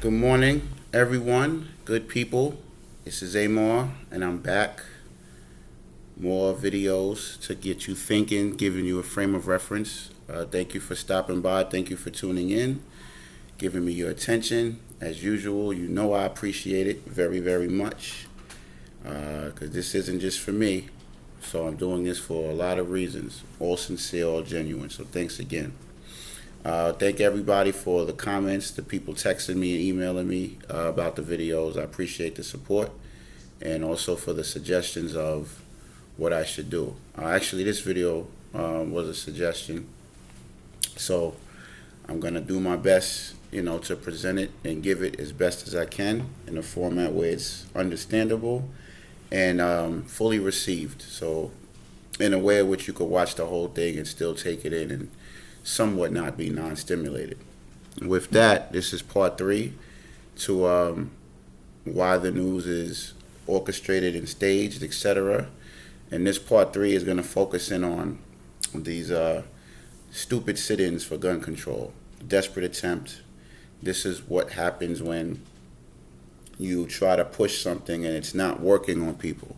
Good morning, everyone. Good people. This is Amor, and I'm back. More videos to get you thinking, giving you a frame of reference. Thank you for stopping by. Thank you for tuning in, giving me your attention. As usual, you know I appreciate it very, very much. Because this isn't just for me. So I'm doing this for a lot of reasons. All sincere, all genuine. So thanks again. Thank everybody for the comments, the people texting me and emailing me about the videos. I appreciate the support, and also for the suggestions of what I should do. Actually, this video was a suggestion, so I'm going to do my best, to present it and give it as best as I can in a format where it's understandable and fully received. So in a way in which you could watch the whole thing and still take it in and somewhat not be non-stimulated. With that, this is part 3 to why the news is orchestrated and staged, etc. And this part 3 is going to focus in on these stupid sit-ins for gun control. Desperate attempt. This is what happens when you try to push something and it's not working on people.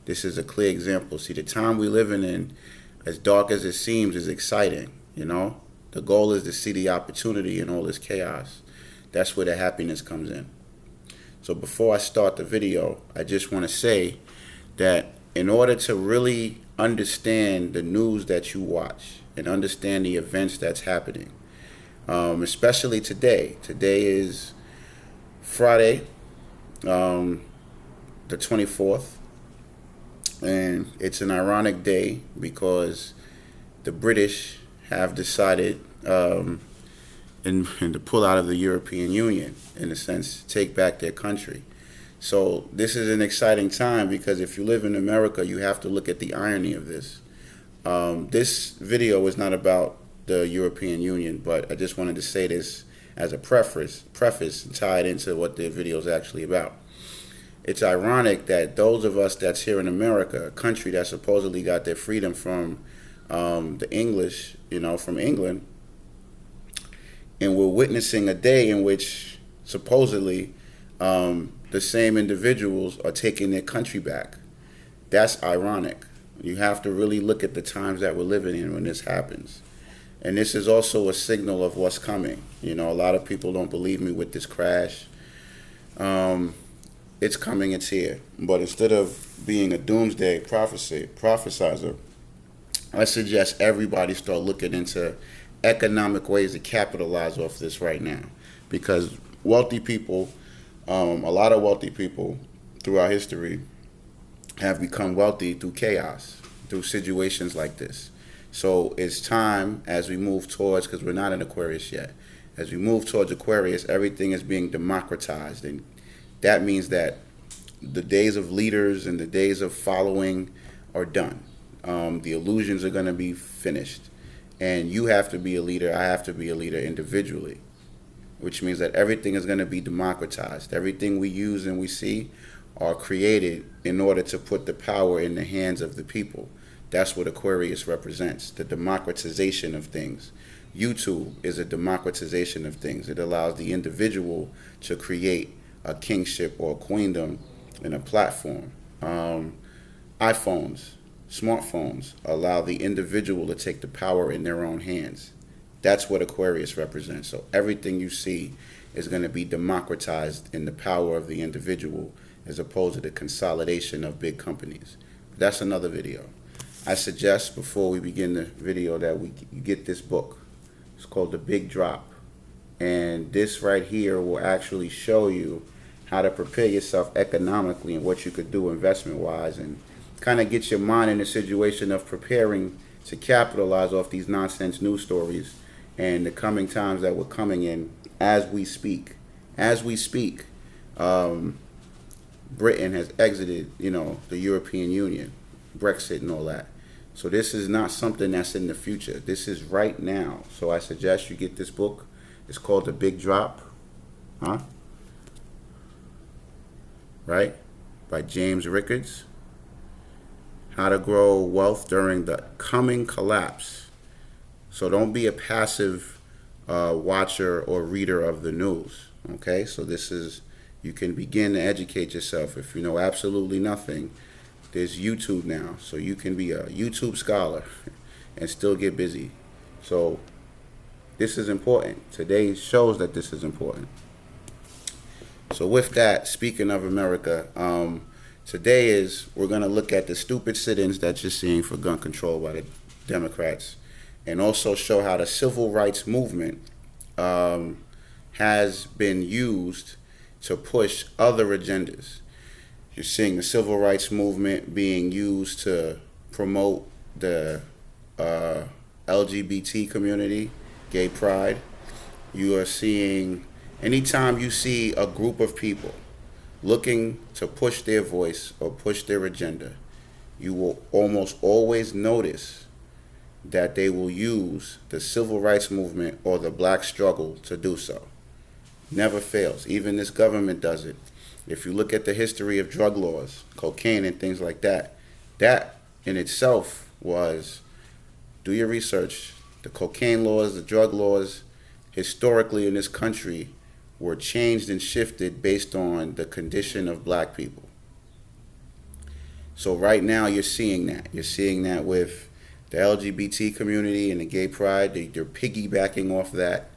This is a clear example. See, the time we living in, as dark as it seems, is exciting. The goal is to see the opportunity in all this chaos. That's where the happiness comes in. So before I start the video, I just want to say that in order to really understand the news that you watch and understand the events that's happening, especially today. Today is Friday, the 24th, and it's an ironic day because the British have decided and to pull out of the European Union, in a sense, take back their country. So this is an exciting time because if you live in America, you have to look at the irony of this. This video is not about the European Union, but I just wanted to say this as a preface and tie it into what the video is actually about. It's ironic that those of us that's here in America, a country that supposedly got their freedom from the English, from England, and we're witnessing a day in which supposedly the same individuals are taking their country back. That's ironic. You have to really look at the times that we're living in when this happens. And this is also a signal of what's coming. A lot of people don't believe me with this crash. It's coming, it's here. But instead of being a doomsday prophesizer, I suggest everybody start looking into economic ways to capitalize off this right now. Because wealthy people, a lot of wealthy people throughout history have become wealthy through chaos, through situations like this. So it's time as we move towards, because we're not in Aquarius yet, as we move towards Aquarius, everything is being democratized. And that means that the days of leaders and the days of following are done. The illusions are going to be finished. And you have to be a leader. I have to be a leader individually, which means that everything is going to be democratized. Everything we use and we see are created in order to put the power in the hands of the people. That's what Aquarius represents, the democratization of things. YouTube is a democratization of things. It allows the individual to create a kingship or a queendom in a platform. iPhones, smartphones allow the individual to take the power in their own hands. That's what Aquarius represents. So everything you see is going to be democratized in the power of the individual as opposed to the consolidation of big companies. That's another video. I suggest before we begin the video that you get this book. It's called The Big Drop. And this right here will actually show you how to prepare yourself economically and what you could do investment-wise, and kind of get your mind in a situation of preparing to capitalize off these nonsense news stories and the coming times that we're coming in as we speak. As we speak, Britain has exited, the European Union, Brexit and all that. So this is not something that's in the future. This is right now. So I suggest you get this book. It's called The Big Drop. Right? By James Rickards. How to grow wealth during the coming collapse. So don't be a passive watcher or reader of the news. Okay, so this is, you can begin to educate yourself. If you know absolutely nothing, there's YouTube now, so you can be a YouTube scholar and still get busy. So this is important. Today shows that this is important. So with that, speaking of America, today we're going to look at the stupid sit-ins that you're seeing for gun control by the Democrats, and also show how the civil rights movement has been used to push other agendas. You're seeing the civil rights movement being used to promote the LGBT community, gay pride. You are seeing, anytime you see a group of people looking to push their voice or push their agenda, you will almost always notice that they will use the civil rights movement or the black struggle to do so. Never fails. Even this government does it. If you look at the history of drug laws, cocaine and things like that, that in itself was, do your research. The cocaine laws, the drug laws, historically in this country were changed and shifted based on the condition of black people. So right now you're seeing that. You're seeing that with the LGBT community and the gay pride. They're piggybacking off that.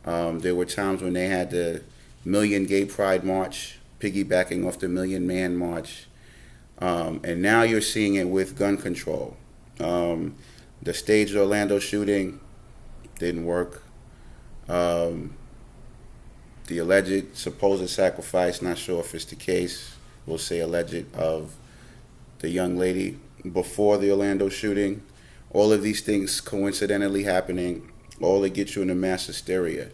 There were times when they had the Million Gay Pride March, piggybacking off the Million Man March. And now you're seeing it with gun control. The staged Orlando shooting didn't work. The alleged supposed sacrifice, not sure if it's the case, we'll say alleged, of the young lady before the Orlando shooting. All of these things coincidentally happening, all to get you into mass hysteria.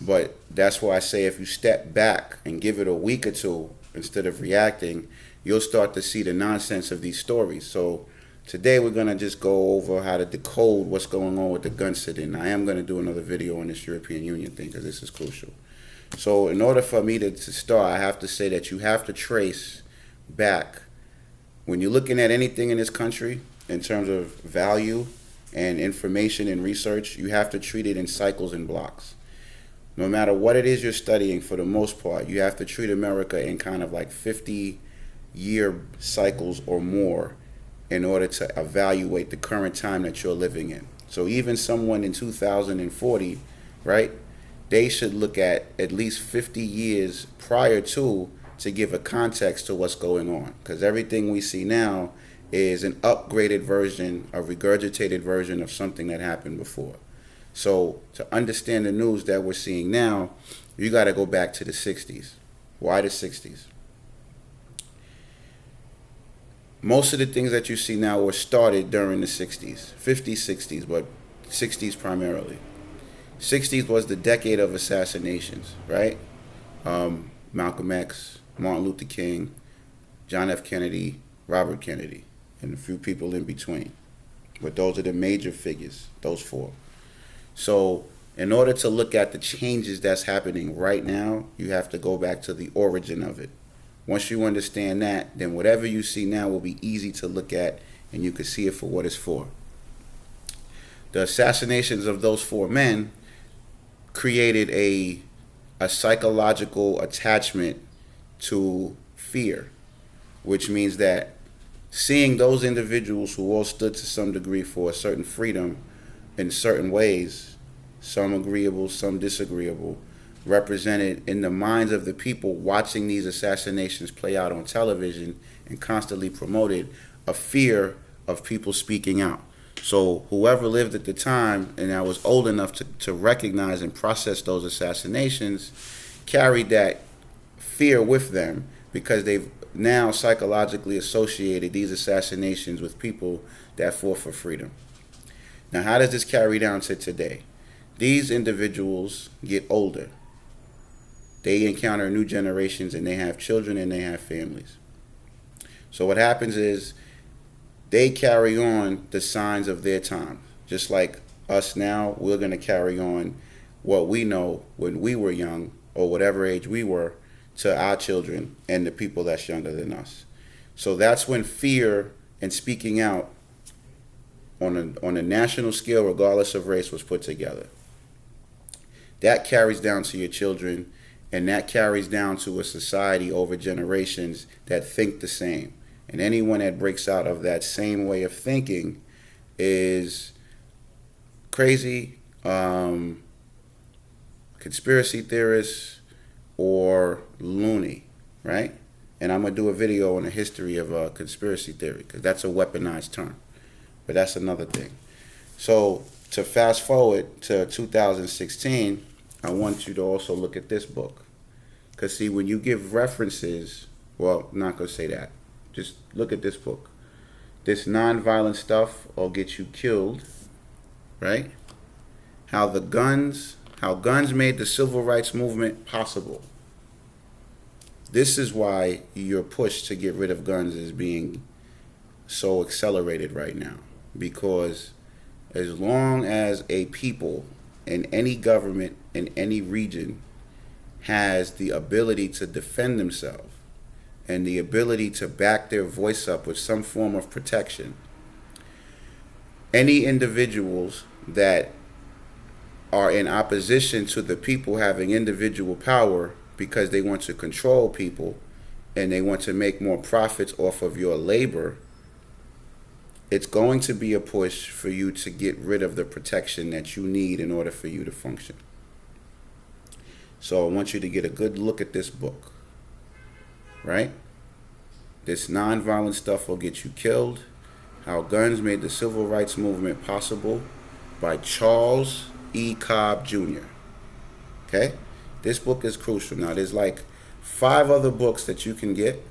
But that's why I say if you step back and give it a week or two instead of reacting, you'll start to see the nonsense of these stories. So today we're going to just go over how to decode what's going on with the gun sit-in. I am going to do another video on this European Union thing because this is crucial. So in order for me to start, I have to say that you have to trace back. When you're looking at anything in this country in terms of value and information and research, you have to treat it in cycles and blocks. No matter what it is you're studying, for the most part, you have to treat America in kind of like 50-year cycles or more in order to evaluate the current time that you're living in. So even someone in 2040, right, they should look at least 50 years prior to give a context to what's going on. Because everything we see now is an upgraded version, a regurgitated version of something that happened before. So to understand the news that we're seeing now, you got to go back to the 60s. Why the 60s? Most of the things that you see now were started during the 60s, 50s, 60s, but 60s primarily. 60s was the decade of assassinations, right? Malcolm X, Martin Luther King, John F. Kennedy, Robert Kennedy, and a few people in between. But those are the major figures, those four. So in order to look at the changes that's happening right now, you have to go back to the origin of it. Once you understand that, then whatever you see now will be easy to look at, and you can see it for what it's for. The assassinations of those four men created a psychological attachment to fear, which means that seeing those individuals who all stood to some degree for a certain freedom in certain ways, some agreeable, some disagreeable, represented in the minds of the people watching these assassinations play out on television and constantly promoted a fear of people speaking out. So whoever lived at the time and I was old enough to recognize and process those assassinations carried that fear with them, because they've now psychologically associated these assassinations with people that fought for freedom. Now, how does this carry down to today? These individuals get older. They encounter new generations, and they have children and they have families. So what happens is they carry on the signs of their time. Just like us now, we're going to carry on what we know when we were young or whatever age we were to our children and the people that's younger than us. So that's when fear and speaking out on a national scale, regardless of race, was put together. That carries down to your children, And that carries down to a society over generations that think the same. And anyone that breaks out of that same way of thinking is crazy, conspiracy theorists, or loony, right? And I'm going to do a video on the history of conspiracy theory, because that's a weaponized term. But that's another thing. So to fast forward to 2016, I want you to also look at this book. Because see, when you give references, well, I'm not going to say that. Just look at this book. This nonviolent stuff will get you killed, right? How guns made the civil rights movement possible. This is why your push to get rid of guns is being so accelerated right now. Because as long as a people in any government in any region has the ability to defend themselves and the ability to back their voice up with some form of protection, any individuals that are in opposition to the people having individual power because they want to control people and they want to make more profits off of your labor, it's going to be a push for you to get rid of the protection that you need in order for you to function. So I want you to get a good look at this book, right? This nonviolent stuff will get you killed. How Guns Made the Civil Rights Movement Possible by Charles E. Cobb Jr. Okay? This book is crucial. Now, there's like 5 other books that you can get,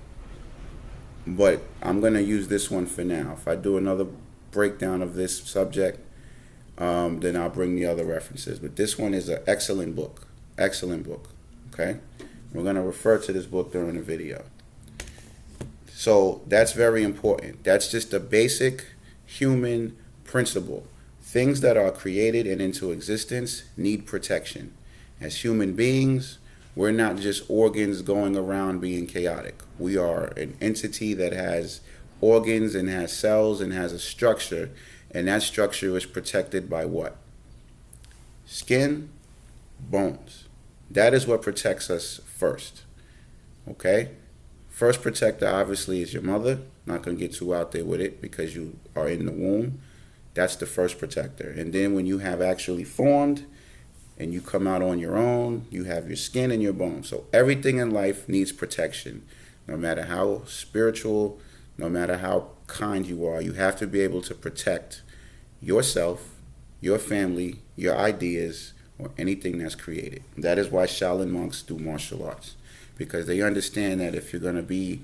but I'm going to use this one for now. If I do another breakdown of this subject, then I'll bring the other references. But this one is an excellent book. Excellent book. Okay? We're going to refer to this book during the video. So that's very important. That's just a basic human principle. Things that are created and into existence need protection. As human beings, we're not just organs going around being chaotic. We are an entity that has organs and has cells and has a structure, and that structure is protected by what? Skin, bones. That is what protects us first. Okay? First protector obviously is your mother. Not going to get too out there with it because you are in the womb. That's the first protector. And then when you have actually formed and you come out on your own, you have your skin and your bones. So everything in life needs protection. No matter how spiritual, no matter how kind you are, you have to be able to protect yourself, your family, your ideas, or anything that's created. That is why Shaolin monks do martial arts. Because they understand that if you're going to be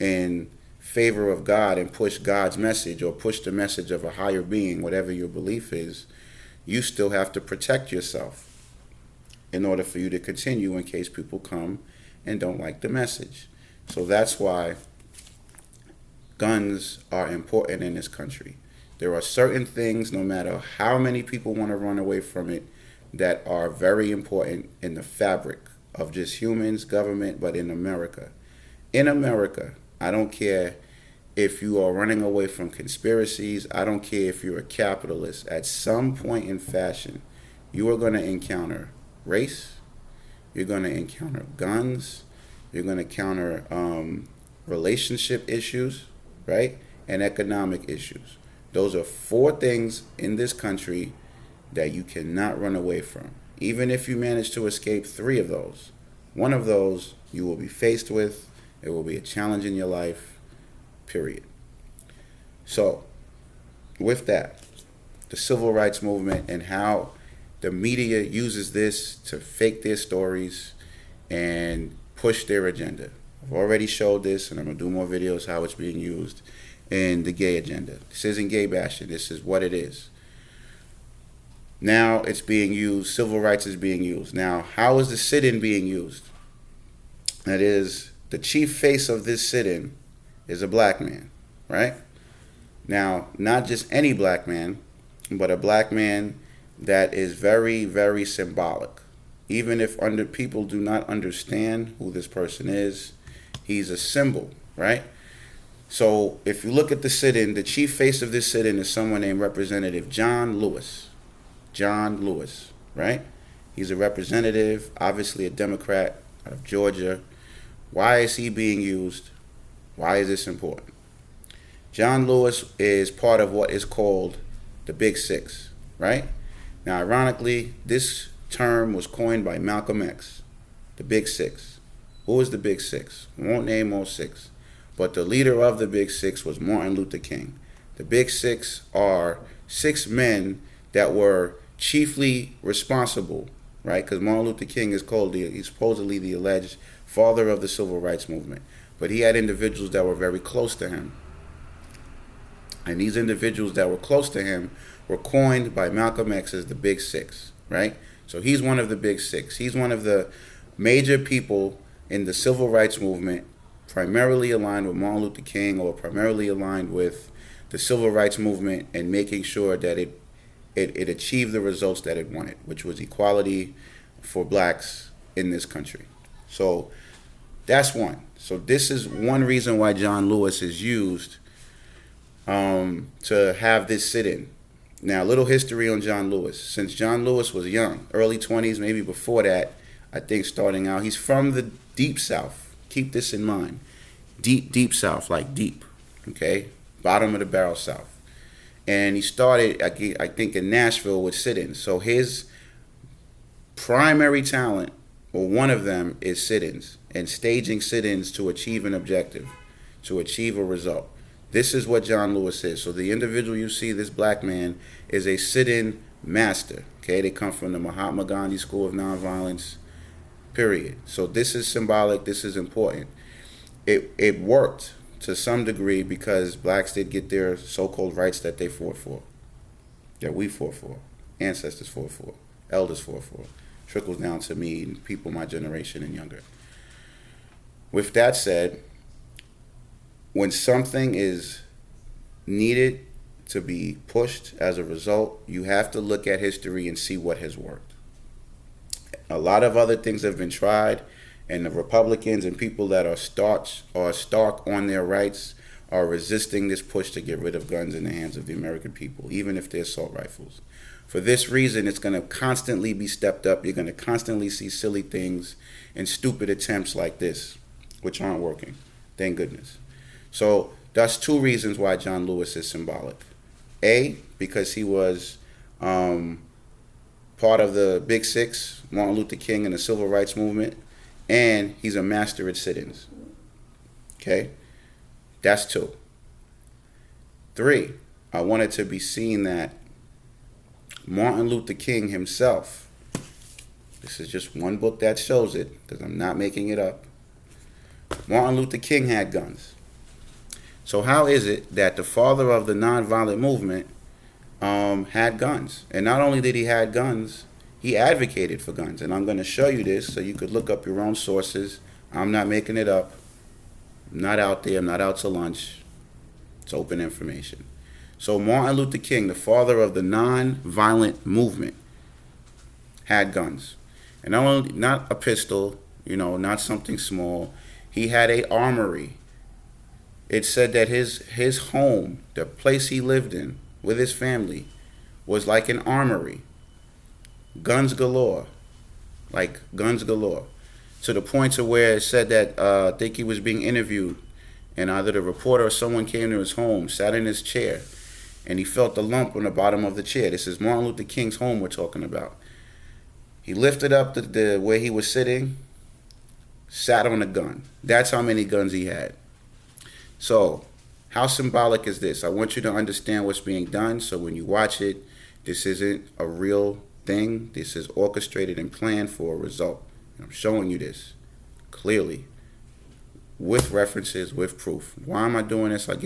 in favor of God and push God's message or push the message of a higher being, whatever your belief is, you still have to protect yourself in order for you to continue in case people come and don't like the message. So that's why guns are important in this country. There are certain things, no matter how many people want to run away from it, that are very important in the fabric of just humans, government, but in America. In America, I don't care if you are running away from conspiracies. I don't care if you're a capitalist. At some point in fashion, you are going to encounter race. You're going to encounter guns. You're going to encounter relationship issues, right? And economic issues. Those are 4 things in this country that you cannot run away from. Even if you manage to escape 3 of those, one of those you will be faced with. It will be a challenge in your life, period. So, with that, the civil rights movement and how the media uses this to fake their stories and push their agenda. I've already showed this, and I'm going to do more videos how it's being used in the gay agenda. This isn't gay bashing. This is what it is. Now it's being used. Civil rights is being used. Now, how is the sit-in being used? That is, the chief face of this sit-in is a black man, right? Now, not just any black man, but a black man that is very, very symbolic. Even if people do not understand who this person is, he's a symbol, right? So if you look at the sit-in, the chief face of this sit-in is someone named Representative John Lewis. John Lewis, right? He's a representative, obviously a Democrat, out of Georgia. Why is he being used? Why is this important? John Lewis is part of what is called the Big Six, right? Now, ironically, this term was coined by Malcolm X, the Big Six. Who is the Big Six? I won't name all six, but the leader of the Big Six was Martin Luther King. The Big Six are 6 men that were chiefly responsible, right? Because Martin Luther King is he's supposedly the alleged father of the civil rights movement. But he had individuals that were very close to him. And these individuals that were close to him were coined by Malcolm X as the Big Six, right? So he's one of the Big Six. He's one of the major people in the civil rights movement, primarily aligned with Martin Luther King, or primarily aligned with the civil rights movement, and making sure that it achieved the results that it wanted, which was equality for blacks in this country. So that's one. So this is one reason why John Lewis is used to have this sit-in. Now, a little history on John Lewis. Since John Lewis was young, early 20s, maybe before that, I think starting out, he's from the deep South. Keep this in mind. Deep, deep South, like deep, okay? Bottom of the barrel South. And he started, I think, in Nashville with sit-ins. So his primary talent, or one of them, is sit-ins and staging sit-ins to achieve an objective, to achieve a result. This is what John Lewis is. So the individual you see, this black man, is a sit-in master. Okay, they come from the Mahatma Gandhi School of Nonviolence, period. So this is symbolic. This is important. It worked to some degree because blacks did get their so-called rights that they fought for, that we fought for, ancestors fought for, elders fought for. Trickles down to me and people my generation and younger. With that said, when something is needed to be pushed as a result, you have to look at history and see what has worked. A lot of other things have been tried, and the Republicans and people that are stark on their rights are resisting this push to get rid of guns in the hands of the American people, even if they're assault rifles. For this reason, it's going to constantly be stepped up. You're going to constantly see silly things and stupid attempts like this, which aren't working. Thank goodness. So that's 2 reasons why John Lewis is symbolic. A, because he was part of the Big Six, Martin Luther King and the Civil Rights Movement, and he's a master at sit-ins. Okay? That's 2. 3, I want it to be seen that Martin Luther King himself, this is just one book that shows it, because I'm not making it up. Martin Luther King had guns. So how is it that the father of the nonviolent movement had guns? And not only did he have guns, he advocated for guns. And I'm going to show you this so you could look up your own sources. I'm not making it up. I'm not out there. I'm not out to lunch. It's open information. So Martin Luther King, the father of the nonviolent movement, had guns. And not a pistol, not something small. He had a armory. It said that his home, the place he lived in with his family, was like an armory. Guns galore. Like guns galore. To the point to where it said that I think he was being interviewed, and either the reporter or someone came to his home, sat in his chair, and he felt the lump on the bottom of the chair. This is Martin Luther King's home we're talking about. He lifted up the where he was sitting, sat on a gun. That's how many guns he had. So, how symbolic is this? I want you to understand what's being done, so when you watch it, this isn't a real thing. This is orchestrated and planned for a result. And I'm showing you this clearly, with references, with proof. Why am I doing this? I'll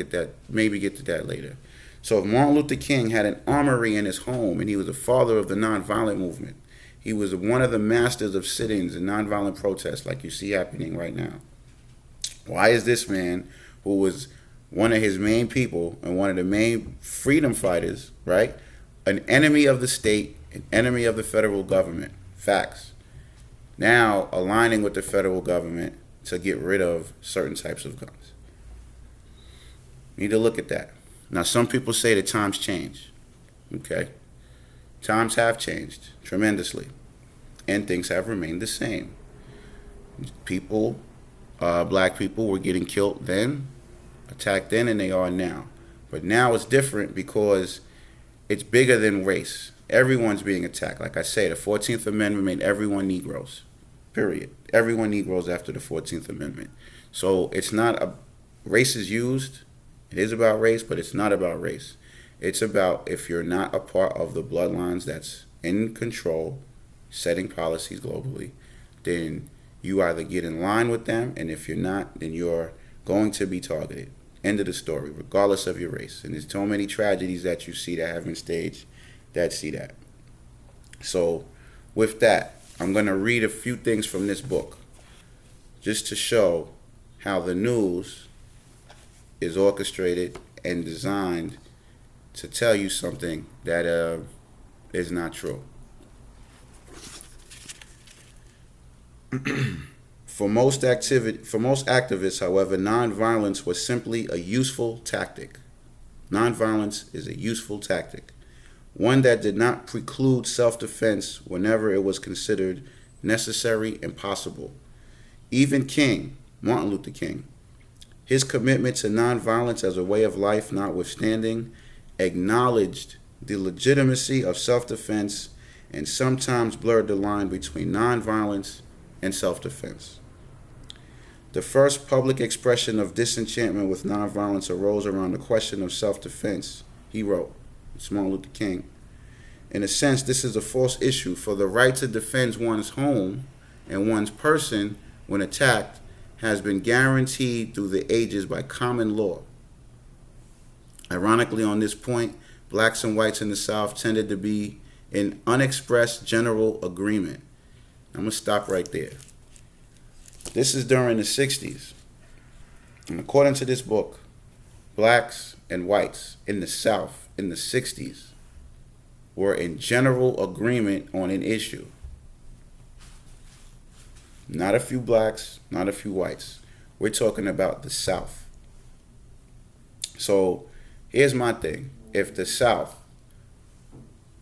maybe get to that later. So if Martin Luther King had an armory in his home, and he was the father of the nonviolent movement, he was one of the masters of sit-ins and nonviolent protests like you see happening right now. Why is this man, who was one of his main people and one of the main freedom fighters, right, an enemy of the state, an enemy of the federal government, facts, now aligning with the federal government to get rid of certain types of guns? You need to look at that. Now, some people say that times change. Okay? Times have changed tremendously, and things have remained the same. People, black people were getting killed then, attacked then, and they are now. But now it's different because it's bigger than race. Everyone's being attacked. Like I say, the 14th Amendment made everyone Negroes. Period. Everyone Negroes after the 14th Amendment. So it's not a race is used. It is about race, but it's not about race. It's about if you're not a part of the bloodlines that's in control, setting policies globally, then you either get in line with them, and if you're not, then you're going to be targeted. End of the story, regardless of your race. And there's so many tragedies that you see that have been staged that see that. So with that, I'm going to read a few things from this book just to show how the news is orchestrated and designed to tell you something that is not true. For most activists, however, nonviolence was simply a useful tactic. Nonviolence is a useful tactic, one that did not preclude self-defense whenever it was considered necessary and possible. Even Martin Luther King, his commitment to nonviolence as a way of life notwithstanding, acknowledged the legitimacy of self-defense and sometimes blurred the line between nonviolence and self-defense. The first public expression of disenchantment with nonviolence arose around the question of self-defense. He wrote, it's Martin Luther King, in a sense, this is a false issue, for the right to defend one's home and one's person when attacked has been guaranteed through the ages by common law. Ironically, on this point, blacks and whites in the South tended to be in unexpressed general agreement. I'm going to stop right there. This is during the 60s. And according to this book, blacks and whites in the South in the 60s were in general agreement on an issue. Not a few blacks, not a few whites. We're talking about the South. So here's my thing. If the South,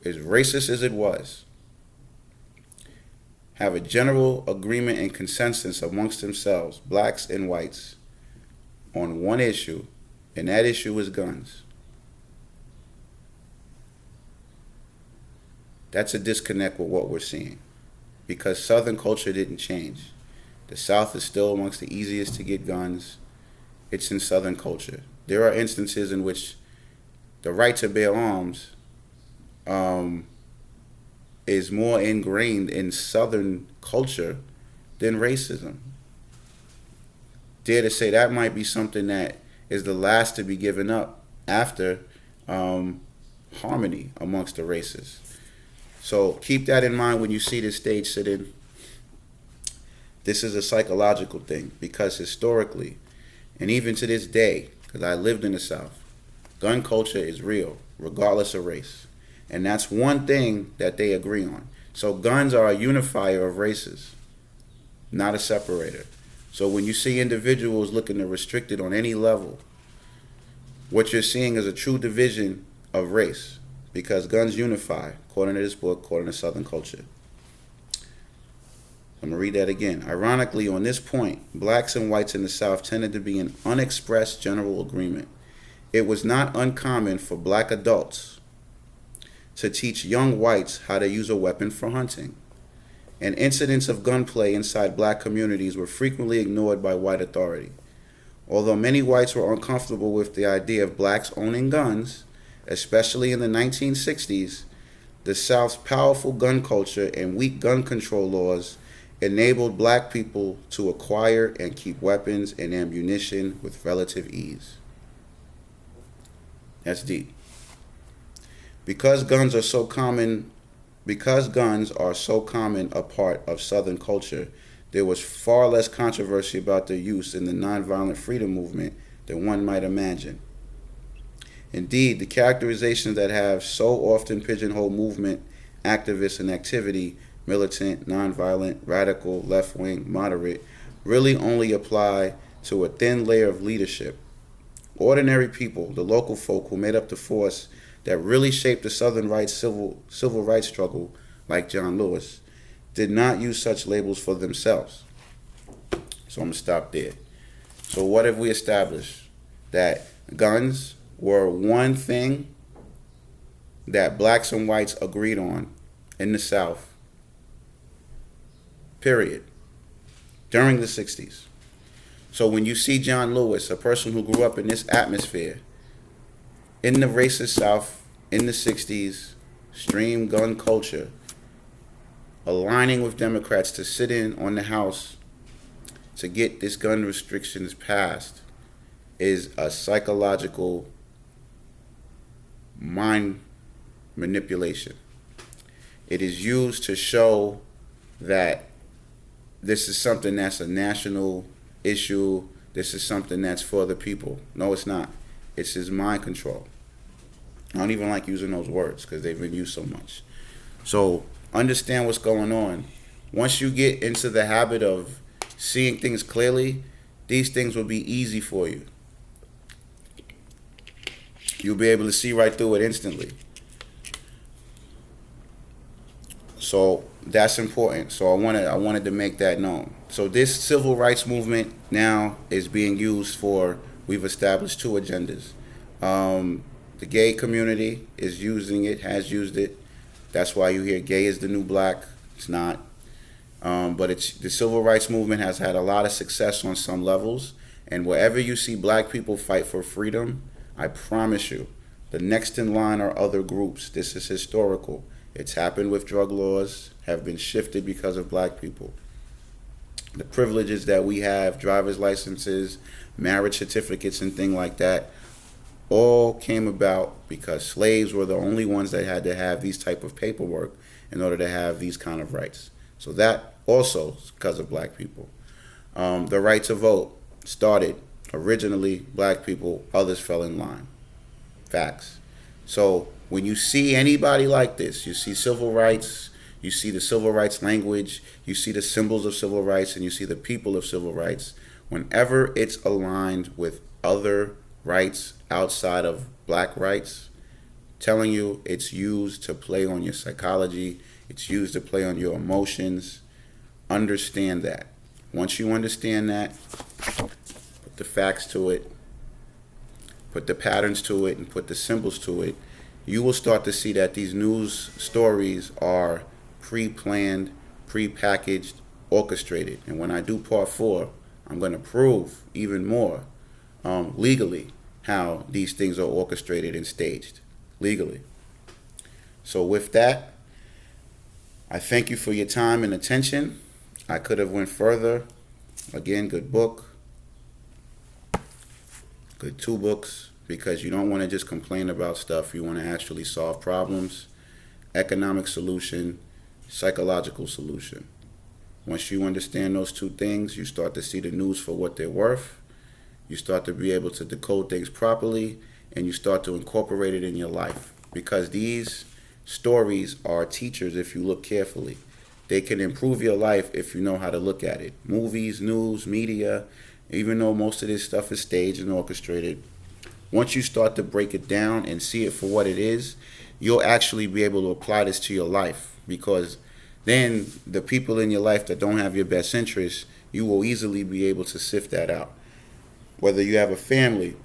as racist as it was, have a general agreement and consensus amongst themselves, blacks and whites, on one issue, and that issue is guns. That's a disconnect with what we're seeing, because Southern culture didn't change. The South is still amongst the easiest to get guns. It's in Southern culture. There are instances in which the right to bear arms is more ingrained in Southern culture than racism. Dare to say that might be something that is the last to be given up after harmony amongst the races. So keep that in mind when you see this stage sit-in. This is a psychological thing, because historically, and even to this day, because I lived in the South, gun culture is real, regardless of race. And that's one thing that they agree on. So guns are a unifier of races, not a separator. So when you see individuals looking to restrict it on any level, what you're seeing is a true division of race, because guns unify, according to this book, according to Southern culture. I'm going to read that again. Ironically, on this point, blacks and whites in the South tended to be in unexpressed general agreement. It was not uncommon for black adults to teach young whites how to use a weapon for hunting. And incidents of gunplay inside black communities were frequently ignored by white authority. Although many whites were uncomfortable with the idea of blacks owning guns, especially in the 1960s, the South's powerful gun culture and weak gun control laws enabled black people to acquire and keep weapons and ammunition with relative ease. That's deep. Because guns are so common a part of Southern culture, there was far less controversy about their use in the nonviolent freedom movement than one might imagine. Indeed, the characterizations that have so often pigeonholed movement, activists, and activity, militant, nonviolent, radical, left-wing, moderate, really only apply to a thin layer of leadership. Ordinary people, the local folk who made up the force that really shaped the Southern rights civil rights struggle, like John Lewis, did not use such labels for themselves. So I'm going to stop there. So what have we established? That guns were one thing that blacks and whites agreed on in the South, period, during the 60s. So when you see John Lewis, a person who grew up in this atmosphere, in the racist South, in the 60s, extreme gun culture, aligning with Democrats to sit in on the House to get this gun restrictions passed, is a psychological mind manipulation. It is used to show that this is something that's a national issue. This is something that's for the people. No, it's not. It's his mind control. I don't even like using those words because they've been used so much. So understand what's going on. Once you get into the habit of seeing things clearly, these things will be easy for you. You'll be able to see right through it instantly. So that's important. So I wanted to make that known. So this civil rights movement now is being used for, we've established two agendas. The gay community is using it, has used it. That's why you hear gay is the new black. It's not. But the civil rights movement has had a lot of success on some levels. And wherever you see black people fight for freedom, I promise you, the next in line are other groups. This is historical. It's happened with drug laws, have been shifted because of black people. The privileges that we have, driver's licenses, marriage certificates, and things like that, all came about because slaves were the only ones that had to have these type of paperwork in order to have these kind of rights. So that also is because of black people. The right to vote started originally black people, others fell in line. Facts. So when you see anybody like this, you see civil rights, you see the civil rights language, you see the symbols of civil rights, and you see the people of civil rights, whenever it's aligned with other rights outside of black rights, telling you it's used to play on your psychology, it's used to play on your emotions. Understand that. Once you understand that, put the facts to it, put the patterns to it, and put the symbols to it, you will start to see that these news stories are pre-planned, pre-packaged, orchestrated. And when I do part 4, I'm going to prove even more legally how these things are orchestrated and staged legally. So with that, I thank you for your time and attention. I could have went further. Again, good book. Good 2 books, because you don't want to just complain about stuff. You want to actually solve problems. Economic solution, psychological solution. Once you understand those 2 things, you start to see the news for what they're worth. You start to be able to decode things properly, and you start to incorporate it in your life. Because these stories are teachers if you look carefully. They can improve your life if you know how to look at it. Movies, news, media, even though most of this stuff is staged and orchestrated, once you start to break it down and see it for what it is, you'll actually be able to apply this to your life. Because then the people in your life that don't have your best interests, you will easily be able to sift that out. Whether you have a family,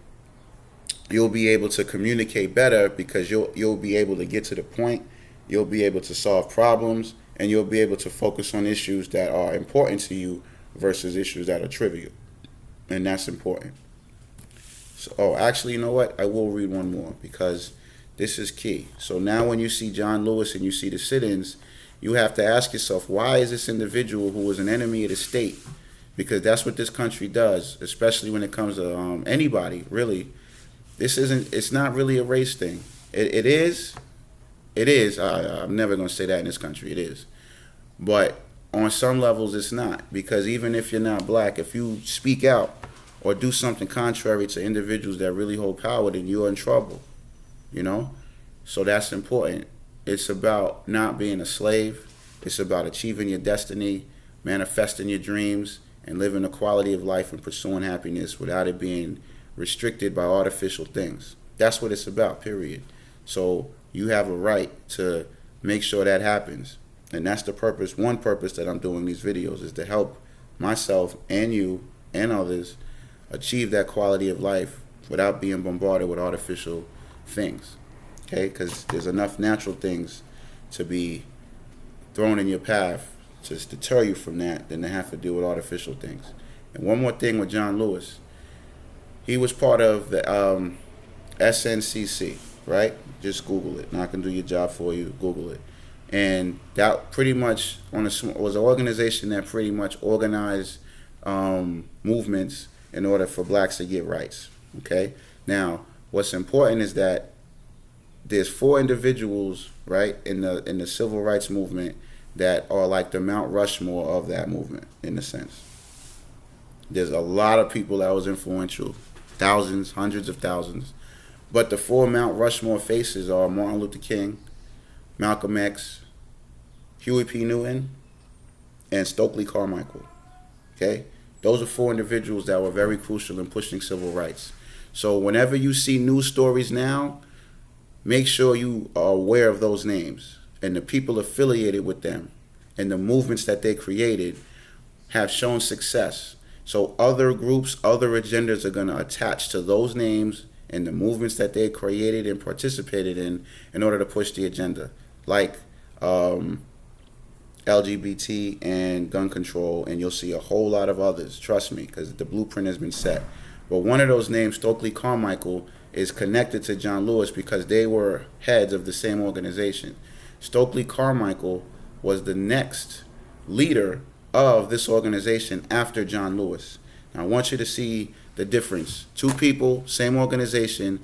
you'll be able to communicate better because you'll be able to get to the point, you'll be able to solve problems, and you'll be able to focus on issues that are important to you versus issues that are trivial. And that's important. So, actually, you know what? I will read one more because this is key. So now when you see John Lewis and you see the sit-ins, you have to ask yourself, why is this individual who was an enemy of the state? Because that's what this country does, especially when it comes to anybody, really. It's not really a race thing. It is. I'm never going to say that in this country. It is. But on some levels, it's not. Because even if you're not black, if you speak out or do something contrary to individuals that really hold power, then you're in trouble. You know? So that's important. It's about not being a slave. It's about achieving your destiny, manifesting your dreams, and living a quality of life and pursuing happiness without it being restricted by artificial things. That's what it's about, period. So you have a right to make sure that happens. And that's the purpose. One purpose that I'm doing these videos is to help myself and you and others achieve that quality of life without being bombarded with artificial things. Okay, because there's enough natural things to be thrown in your path to deter you from that than to have to deal with artificial things. And one more thing with John Lewis. He was part of the SNCC, right? Just Google it. Not going to do your job for you. Google it. And that pretty much was an organization that pretty much organized movements in order for blacks to get rights. Okay? Now, what's important is that there's 4 individuals, right, in the civil rights movement that are like the Mount Rushmore of that movement, in a sense. There's a lot of people that was influential, thousands, hundreds of thousands. But the 4 Mount Rushmore faces are Martin Luther King, Malcolm X, Huey P. Newton, and Stokely Carmichael. Okay? Those are 4 individuals that were very crucial in pushing civil rights. So whenever you see news stories now, make sure you are aware of those names and the people affiliated with them and the movements that they created have shown success. So other groups, other agendas are going to attach to those names and the movements that they created and participated in order to push the agenda, like LGBT and gun control, and you'll see a whole lot of others, trust me, because the blueprint has been set. But one of those names, Stokely Carmichael, is connected to John Lewis because they were heads of the same organization. Stokely Carmichael was the next leader of this organization after John Lewis. Now, I want you to see the difference. 2 people, same organization,